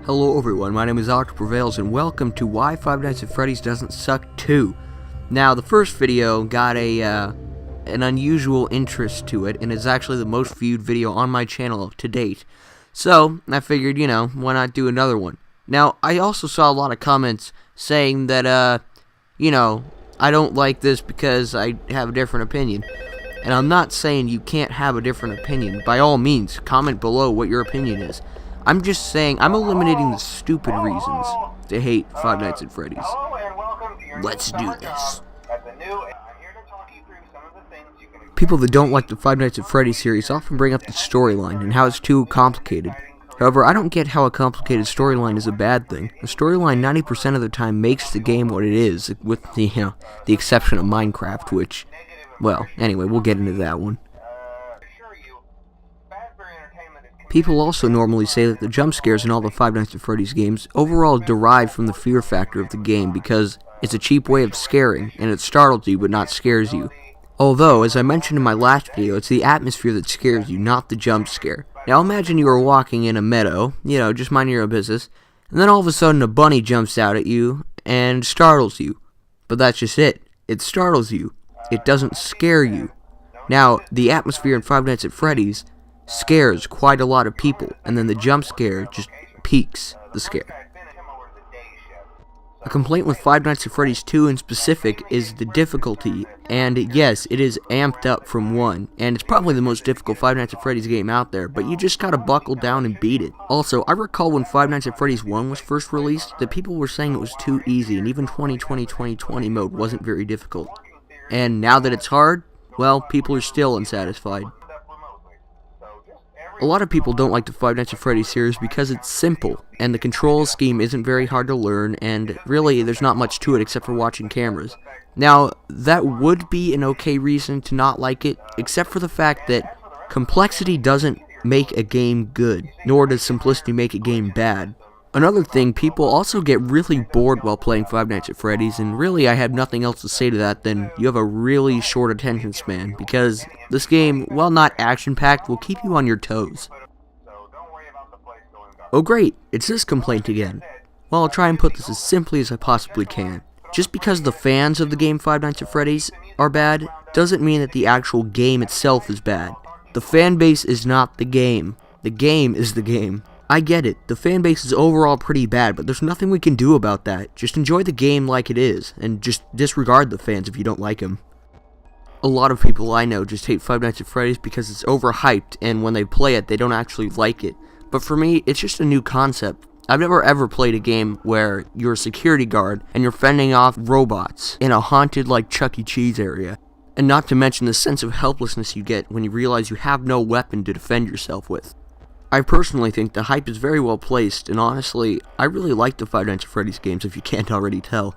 Hello everyone, my name is OctoPrevails and welcome to Why Five Nights at Freddy's Doesn't Suck 2. Now, the first video got an unusual interest to it, and it's actually the most viewed video on my channel to date. So, I figured, why not do another one? Now, I also saw a lot of comments saying that, I don't like this because I have a different opinion. And I'm not saying you can't have a different opinion. By all means, comment below what your opinion is. I'm just saying, I'm eliminating the stupid reasons to hate Five Nights at Freddy's. Let's do this. People that don't like the Five Nights at Freddy's series often bring up the storyline and how it's too complicated. However, I don't get how a complicated storyline is a bad thing. A storyline 90% of the time makes the game what it is, with the exception of Minecraft, which, well, anyway, we'll get into that one. People also normally say that the jump scares in all the Five Nights at Freddy's games overall derive from the fear factor of the game because it's a cheap way of scaring, and it startles you but not scares you. Although, as I mentioned in my last video, it's the atmosphere that scares you, not the jump scare. Now imagine you are walking in a meadow, just minding your own business, and then all of a sudden a bunny jumps out at you and startles you. But that's just it. It startles you. It doesn't scare you. Now, the atmosphere in Five Nights at Freddy's scares quite a lot of people, and then the jump scare just peaks the scare. A complaint with Five Nights at Freddy's 2 in specific is the difficulty, and yes, it is amped up from 1, and it's probably the most difficult Five Nights at Freddy's game out there, but you just gotta buckle down and beat it. Also, I recall when Five Nights at Freddy's 1 was first released, that people were saying it was too easy, and even 2020 mode wasn't very difficult. And now that it's hard, well, people are still unsatisfied. A lot of people don't like the Five Nights at Freddy's series because it's simple, and the control scheme isn't very hard to learn, and really, there's not much to it except for watching cameras. Now, that would be an okay reason to not like it, except for the fact that complexity doesn't make a game good, nor does simplicity make a game bad. Another thing, people also get really bored while playing Five Nights at Freddy's, and really I have nothing else to say to that than you have a really short attention span, because this game, while not action-packed, will keep you on your toes. Oh great, it's this complaint again. Well, I'll try and put this as simply as I possibly can. Just because the fans of the game Five Nights at Freddy's are bad, doesn't mean that the actual game itself is bad. The fan base is not the game. The game is the game. I get it, the fanbase is overall pretty bad, but there's nothing we can do about that. Just enjoy the game like it is, and just disregard the fans if you don't like them. A lot of people I know just hate Five Nights at Freddy's because it's overhyped, and when they play it, they don't actually like it. But for me, it's just a new concept. I've never ever played a game where you're a security guard, and you're fending off robots in a haunted, Chuck E. Cheese area. And not to mention the sense of helplessness you get when you realize you have no weapon to defend yourself with. I personally think the hype is very well placed, and honestly, I really like the Five Nights at Freddy's games if you can't already tell.